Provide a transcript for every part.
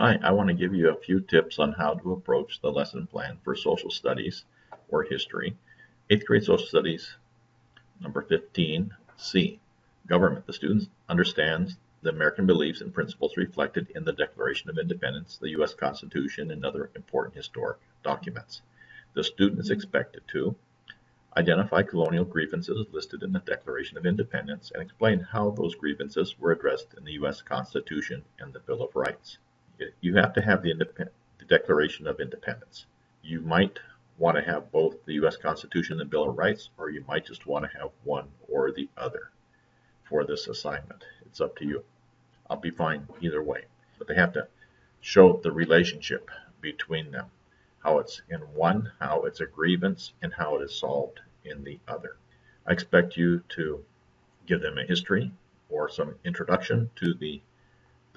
Hi, I want to give you a few tips on how to approach the lesson plan for social studies or history. 8th grade social studies, number 15, C. Government. The student understands the American beliefs and principles reflected in the Declaration of Independence, the U.S. Constitution, and other important historic documents. The student is expected to identify colonial grievances listed in the Declaration of Independence and explain how those grievances were addressed in the U.S. Constitution and the Bill of Rights. You have to have the Declaration of Independence. You might want to have both the U.S. Constitution and the Bill of Rights, or you might just want to have one or the other for this assignment. It's up to you. I'll be fine either way. But they have to show the relationship between them, how it's in one, how it's a grievance, and how it is solved in the other. I expect you to give them a history or some introduction to the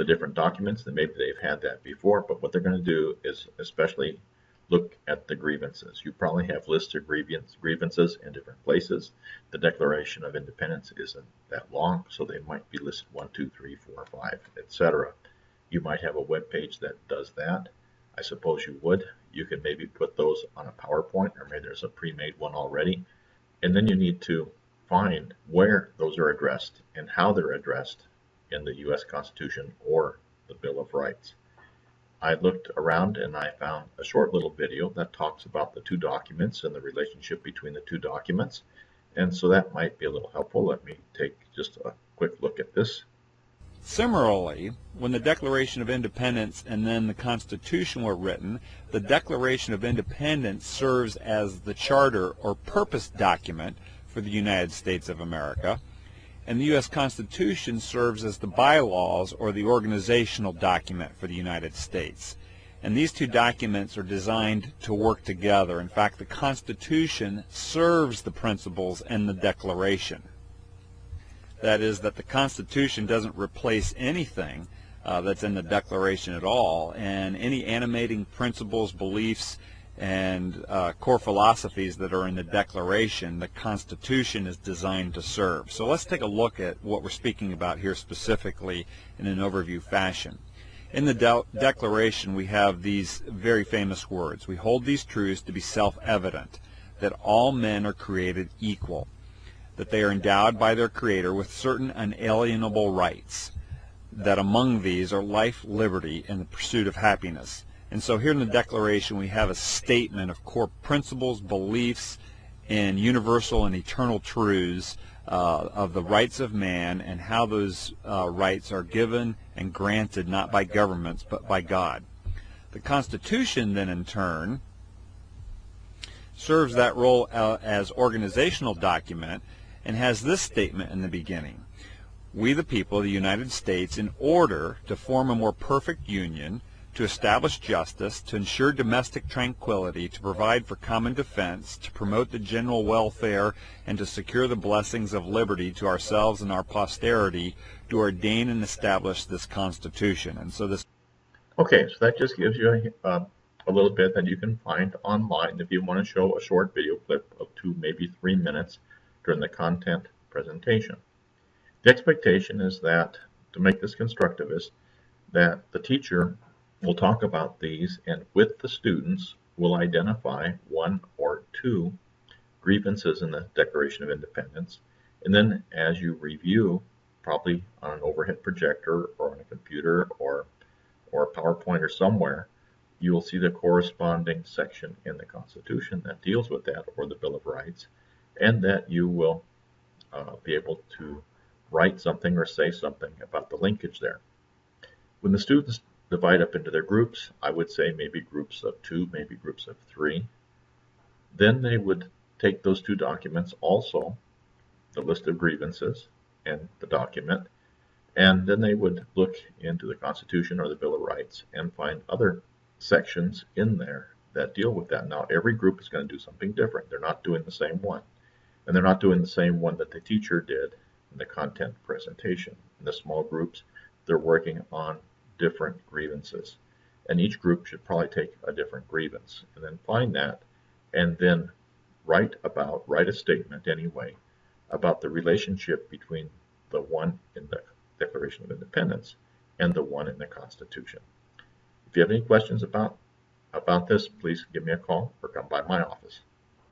different documents, that maybe they've had that before, but what they're going to do is especially look at the grievances. You probably have lists of grievances in different places. The Declaration of Independence isn't that long, so they might be listed 1, 2, 3, 4, 5, etc. You might have a web page that does that. I suppose you would. You can maybe put those on a PowerPoint, or maybe there's a pre-made one already. And then you need to find where those are addressed and how they're addressed in the U.S. Constitution or the Bill of Rights. I looked around and I found a short little video that talks about the two documents and the relationship between the two documents, and so that might be a little helpful. Let me take just a quick look at this. Similarly, when the Declaration of Independence and then the Constitution were written, the Declaration of Independence serves as the charter or purpose document for the United States of America, and the U.S. Constitution serves as the bylaws or the organizational document for the United States. And these two documents are designed to work together. In fact, the Constitution serves the principles in the Declaration. That is, that the Constitution doesn't replace anything that's in the Declaration at all, and any animating principles, beliefs, and core philosophies that are in the Declaration, the Constitution is designed to serve. So let's take a look at what we're speaking about here specifically in an overview fashion. In the Declaration, we have these very famous words. We hold these truths to be self-evident, that all men are created equal, that they are endowed by their Creator with certain unalienable rights, that among these are life, liberty, and the pursuit of happiness. And so here in the Declaration we have a statement of core principles, beliefs, and universal and eternal truths of the rights of man, and how those rights are given and granted not by governments but by God. The Constitution then in turn serves that role as organizational document and has this statement in the beginning: we the people of the United States, in order to form a more perfect union, to establish justice, to ensure domestic tranquility, to provide for common defense, to promote the general welfare, and to secure the blessings of liberty to ourselves and our posterity, do ordain and establish this Constitution. And so this. Okay, so that just gives you a little bit that you can find online if you want to show a short video clip of 2, maybe 3 minutes during the content presentation. The expectation is that, to make this constructivist, that the teacher will talk about these, and with the students will identify 1 or 2 grievances in the Declaration of Independence, and then as you review, probably on an overhead projector or on a computer or a PowerPoint or somewhere, you will see the corresponding section in the Constitution that deals with that, or the Bill of Rights, and that you will be able to write something or say something about the linkage there. When the students divide up into their groups, I would say maybe groups of 2, maybe groups of 3. Then they would take those 2 documents, also the list of grievances and the document, and then they would look into the Constitution or the Bill of Rights and find other sections in there that deal with that. Now, every group is going to do something different. They're not doing the same one, and they're not doing the same one that the teacher did in the content presentation. In the small groups, they're working on different grievances, and each group should probably take a different grievance and then find that, and then write a statement anyway about the relationship between the one in the Declaration of Independence and the one in the Constitution. If you have any questions about this, please give me a call or come by my office.